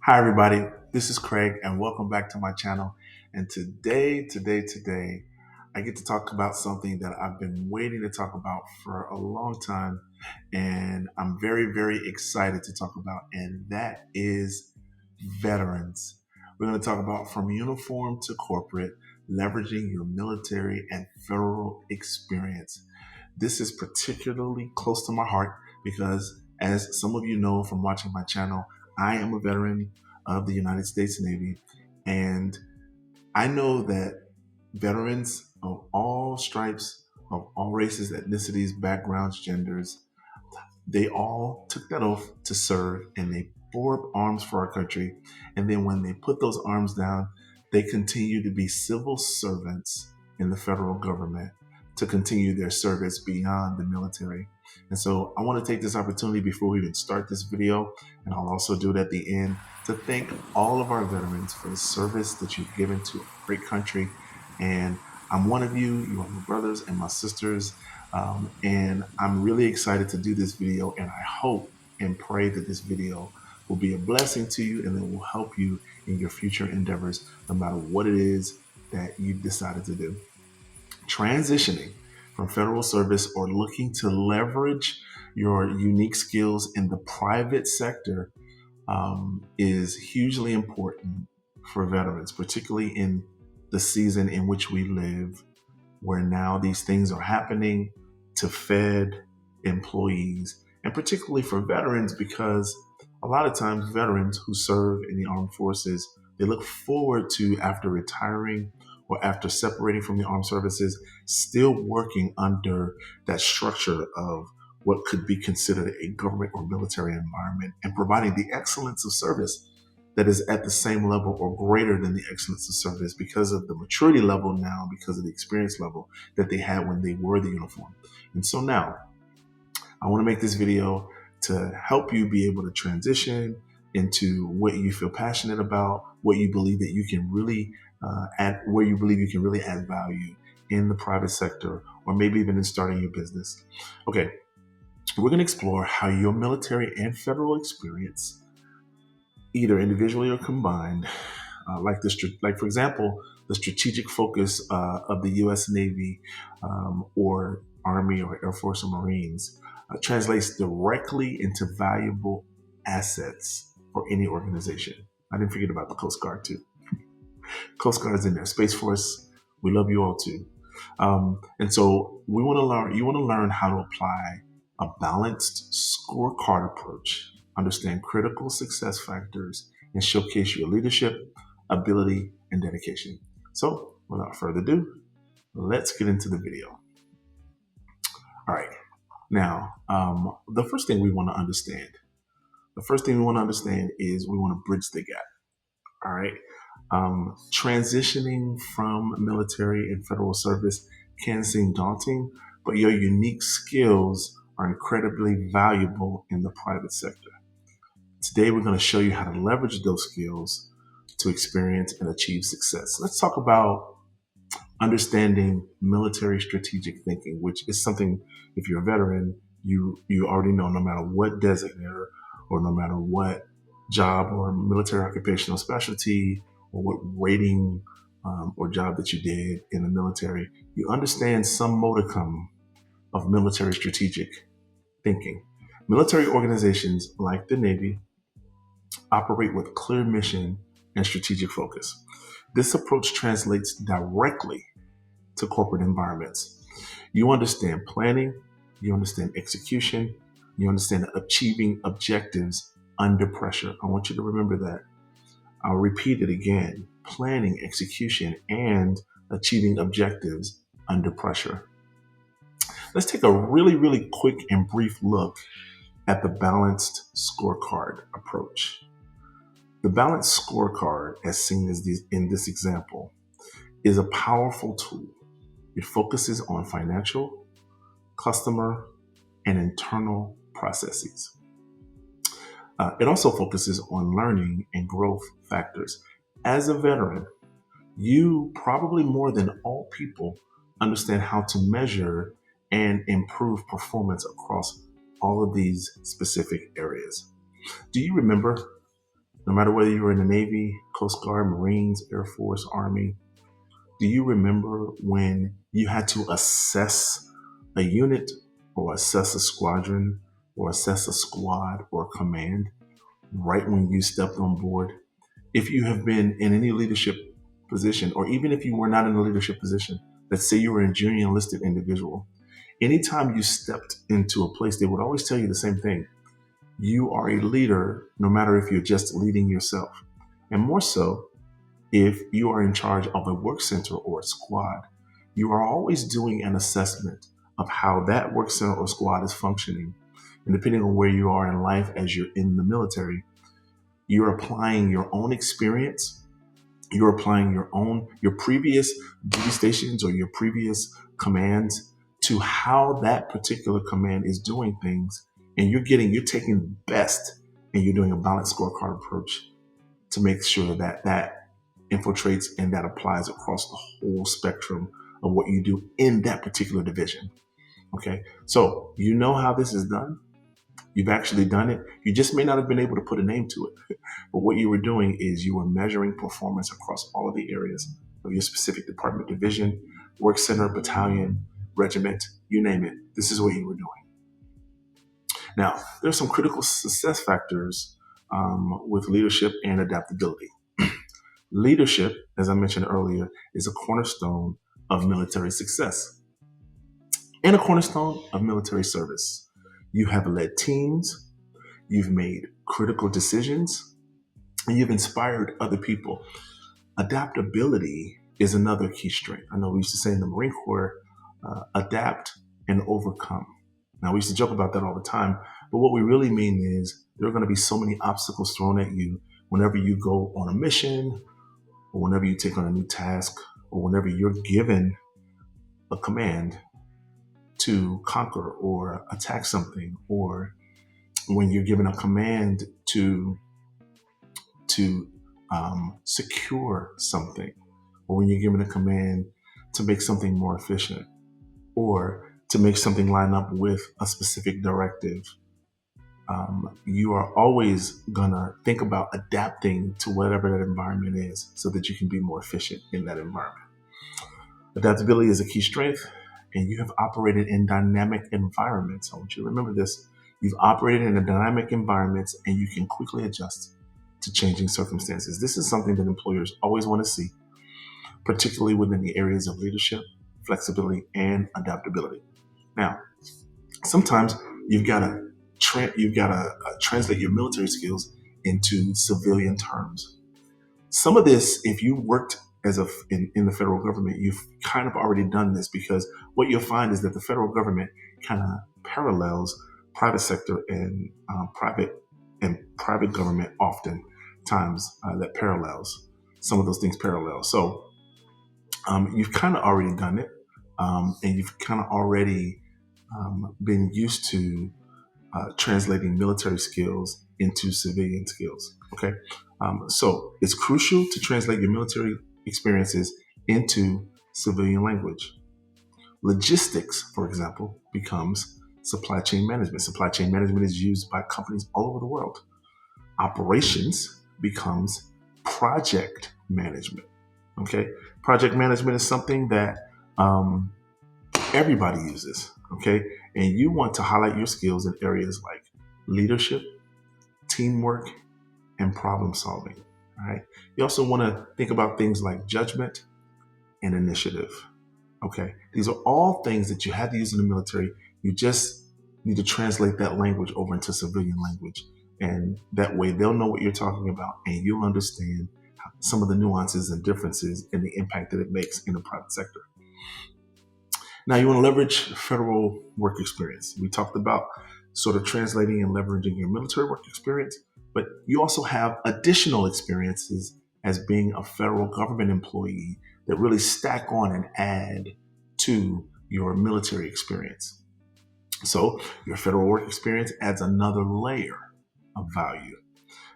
Hi, everybody. This is Craig, and welcome back to my channel. And today, I get to talk about something that I've been waiting to talk about for a long time, and I'm very excited to talk about, and that is veterans. We're going to talk about from uniform to corporate, leveraging your military and federal experience. This is particularly close to my heart because, as some of you know from watching my channel, I am a veteran of the United States Navy, and I know that veterans of all stripes, of all races, ethnicities, backgrounds, genders, they all took that oath to serve and they bore up arms for our country. And then when they put those arms down, they continue to be civil servants in the federal government to continue their service beyond the military. And so I want to take this opportunity before we even start this video, and I'll also do it at the end, to thank all of our veterans for the service that you've given to a great country. And I'm one of you. You are my brothers and my sisters. And I'm really excited to do this video, and I hope and pray that this video will be a blessing to you and it will help you in your future endeavors, no matter what it is that you've decided to do. Transitioning from federal service or looking to leverage your unique skills in the private sector is hugely important for veterans, particularly in the season in which we live, where now these things are happening to Fed employees, and particularly for veterans, because a lot of times veterans who serve in the armed forces, they look forward to, after retiring or after separating from the armed services, still working under that structure of what could be considered a government or military environment and providing the excellence of service that is at the same level or greater than the excellence of service because of the maturity level now, because of the experience level that they had when they wore the uniform. And so now I want to make this video to help you be able to transition into what you feel passionate about, what you believe that you can really add, where you believe you can really add value in the private sector, or maybe even in starting your business. Okay, we're going to explore how your military and federal experience, either individually or combined, like for example, the strategic focus of the U.S. Navy or Army or Air Force or Marines translates directly into valuable assets for any organization. I didn't forget about the Coast Guard too. Coast Guard's in there. Space Force, we love you all too. And so we want to learn. You want to learn how to apply a balanced scorecard approach, understand critical success factors, and showcase your leadership, ability, and dedication. So, without further ado, let's get into the video. All right. Now, the first thing we want to understand, is we want to bridge the gap. All right. Transitioning from military and federal service can seem daunting, but your unique skills are incredibly valuable in the private sector. Today, we're going to show you how to leverage those skills to experience and achieve success. Let's talk about understanding military strategic thinking, which is something, if you're a veteran, you already know, no matter what designator or no matter what job or military occupational specialty or what rating or job that you did in the military, you understand some modicum of military strategic thinking. Military organizations like the Navy operate with clear mission and strategic focus. This approach translates directly to corporate environments. You understand planning, you understand execution, you understand achieving objectives under pressure. I want you to remember that. I'll repeat it again: planning, execution, and achieving objectives under pressure. Let's take a really quick and brief look at the balanced scorecard approach. The balanced scorecard, as seen in this example, is a powerful tool. It focuses on financial, customer, and internal processes. It also focuses on learning and growth factors. As a veteran, you probably more than all people understand how to measure and improve performance across all of these specific areas. Do you remember No matter whether you were in the Navy, Coast Guard, Marines, Air Force, Army, do you remember when you had to assess a unit or assess a squadron or assess a squad or command right when you stepped on board? If you have been in any leadership position, or even if you were not in a leadership position, let's say you were a junior enlisted individual, anytime you stepped into a place, they would always tell you the same thing. You are a leader, no matter if you're just leading yourself. And more so, if you are in charge of a work center or a squad, you are always doing an assessment of how that work center or squad is functioning. And depending on where you are in life as you're in the military, you're applying your own experience, you're applying your previous duty stations or your previous commands to how that particular command is doing things. And you're taking the best and you're doing a balanced scorecard approach to make sure that that infiltrates and that applies across the whole spectrum of what you do in that particular division. Okay. So you know how this is done. You've actually done it. You just may not have been able to put a name to it. But what you were doing is you were measuring performance across all of the areas of your specific department, division, work center, battalion, regiment, you name it. This is what you were doing. Now, there's some critical success factors with leadership and adaptability. Leadership, as I mentioned earlier, is a cornerstone of military success and a cornerstone of military service. You have led teams, you've made critical decisions, and you've inspired other people. Adaptability is another key strength. I know we used to say in the Marine Corps, adapt and overcome. Now, we used to joke about that all the time, but what we really mean is there are going to be so many obstacles thrown at you whenever you go on a mission, or whenever you take on a new task, or whenever you're given a command to conquer or attack something, or when you're given a command to secure something, or when you're given a command to make something more efficient, or to make something line up with a specific directive. You are always gonna think about adapting to whatever that environment is so that you can be more efficient in that environment. Adaptability is a key strength, and you have operated in dynamic environments. I want you to remember this. You've operated in a dynamic environments and you can quickly adjust to changing circumstances. This is something that employers always want to see, particularly within the areas of leadership, flexibility, and adaptability. Now, sometimes you've got to translate your military skills into civilian terms. Some of this, if you worked in the federal government, you've kind of already done this, because what you'll find is that the federal government kind of parallels private sector and private government oftentimes that parallels some of those things parallel. So you've kind of already done it, and you've kind of already been used to translating military skills into civilian skills. Okay, so it's crucial to translate your military experiences into civilian language. Logistics, for example, becomes supply chain management. Supply chain management is used by companies all over the world. Operations becomes project management. Okay, project management is something that everybody uses. Okay, and you want to highlight your skills in areas like leadership, teamwork, and problem solving. All right. You also want to think about things like judgment and initiative. Okay. These are all things that you have to use in the military. You just need to translate that language over into civilian language. And that way they'll know what you're talking about and you'll understand some of the nuances and differences and the impact that it makes in the private sector. Now, you want to leverage federal work experience. We talked about sort of translating and leveraging your military work experience, but you also have additional experiences as being a federal government employee that really stack on and add to your military experience. So your federal work experience adds another layer of value.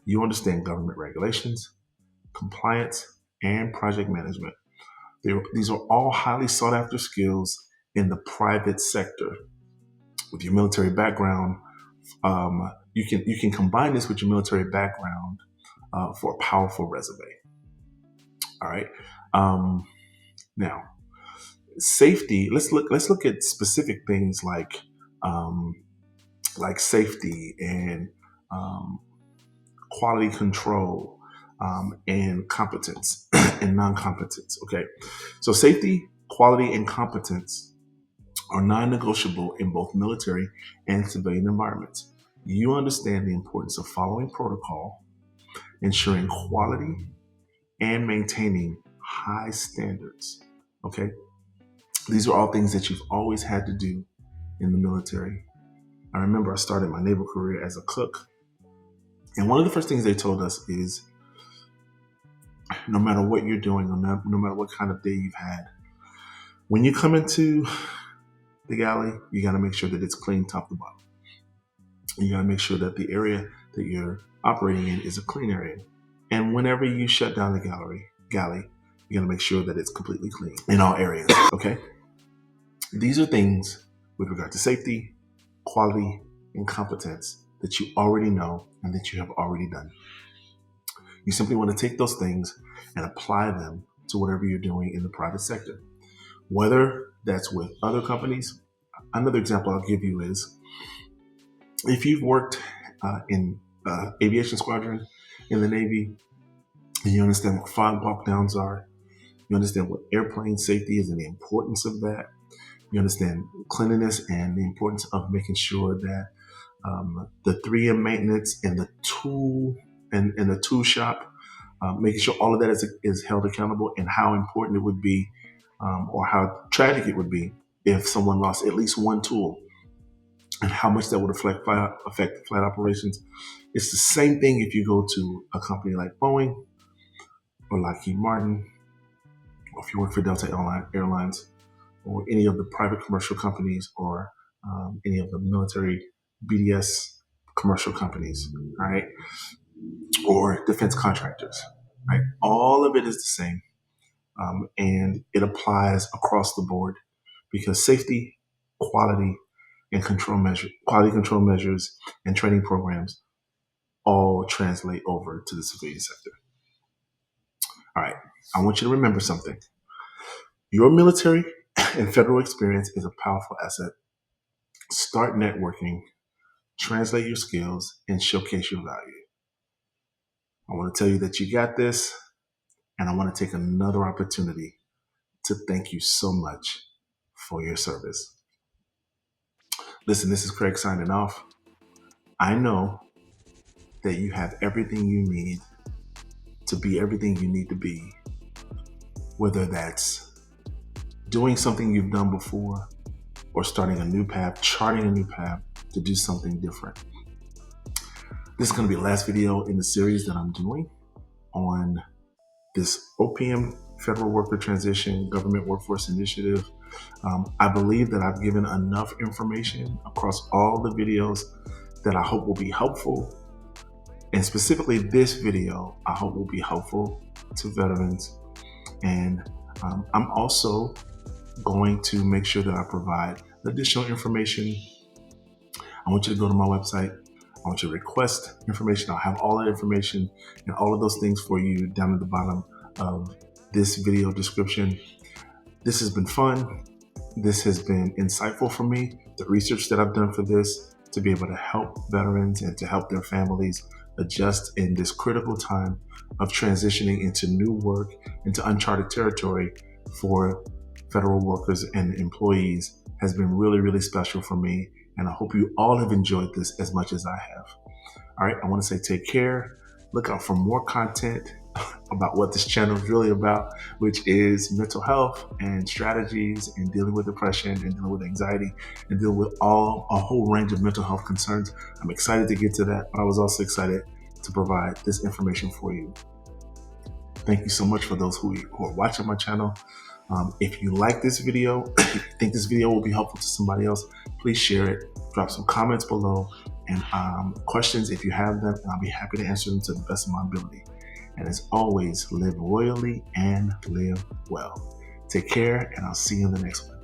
You understand government regulations, compliance, and project management. These are all highly sought after skills in the private sector. With your military background, you can combine this with your military background for a powerful resume. All right. Um, Now, safety. Let's look at specific things um, like safety and um, quality control and competence and non-competence. Okay, so safety, quality, and competence are non-negotiable in both military and civilian environments. You understand the importance of following protocol, ensuring quality, and maintaining high standards. Okay, these are all things that you've always had to do in the military. I remember I started my naval career as a cook, and one of the first things they told us is no matter what you're doing, no matter what kind of day you've had, when you come into the galley, you got to make sure that it's clean top to bottom. You got to make sure that the area that you're operating in is a clean area. And whenever you shut down the galley, you got to make sure that it's completely clean in all areas. Okay. These are things with regard to safety, quality, and competence that you already know and that you have already done. You simply want to take those things and apply them to whatever you're doing in the private sector, whether that's with other companies. Another example I'll give you is if you've worked in aviation squadron in the Navy, and you understand what fog walk downs are, you understand what airplane safety is and the importance of that. You understand cleanliness and the importance of making sure that the 3M maintenance and the tool and the tool shop, making sure all of that is held accountable, and how important it would be or how tragic it would be if someone lost at least one tool and how much that would affect flight operations. It's the same thing if you go to a company like Boeing or Lockheed Martin, or if you work for Delta Airlines or any of the private commercial companies or any of the military BDS commercial companies, right? Or defense contractors, right? All of it is the same. And it applies across the board because safety, quality, and quality control measures and training programs all translate over to the civilian sector. All right, I want you to remember something. Your military and federal experience is a powerful asset. Start networking, translate your skills, and showcase your value. I want to tell you that you got this, and I want to take another opportunity to thank you so much for your service. Listen, this is Craig signing off. I know that you have everything you need to be everything you need to be, whether that's doing something you've done before or starting a new path, charting a new path to do something different. This is going to be the last video in the series that I'm doing on this OPM Federal Worker Transition Government Workforce Initiative. I believe that I've given enough information across all the videos that I hope will be helpful. And specifically this video, I hope will be helpful to veterans. And I'm also going to make sure that I provide additional information. I want you to go to my website. I want you to request information. I'll have all that information and all of those things for you down at the bottom of this video description. This has been fun. This has been insightful for me. The research that I've done for this to be able to help veterans and to help their families adjust in this critical time of transitioning into new work, into uncharted territory for federal workers and employees has been really, really special for me. And I hope you all have enjoyed this as much as I have. All right, I want to say take care. Look out for more content about what this channel is really about, which is mental health and strategies and dealing with depression and dealing with anxiety and dealing with a whole range of mental health concerns. I'm excited to get to that, but I was also excited to provide this information for you. Thank you so much for those who are watching my channel. If you like this video, if you think this video will be helpful to somebody else, please share it. Drop some comments below and questions if you have them, and I'll be happy to answer them to the best of my ability. And as always, live royally and live well. Take care, and I'll see you in the next one.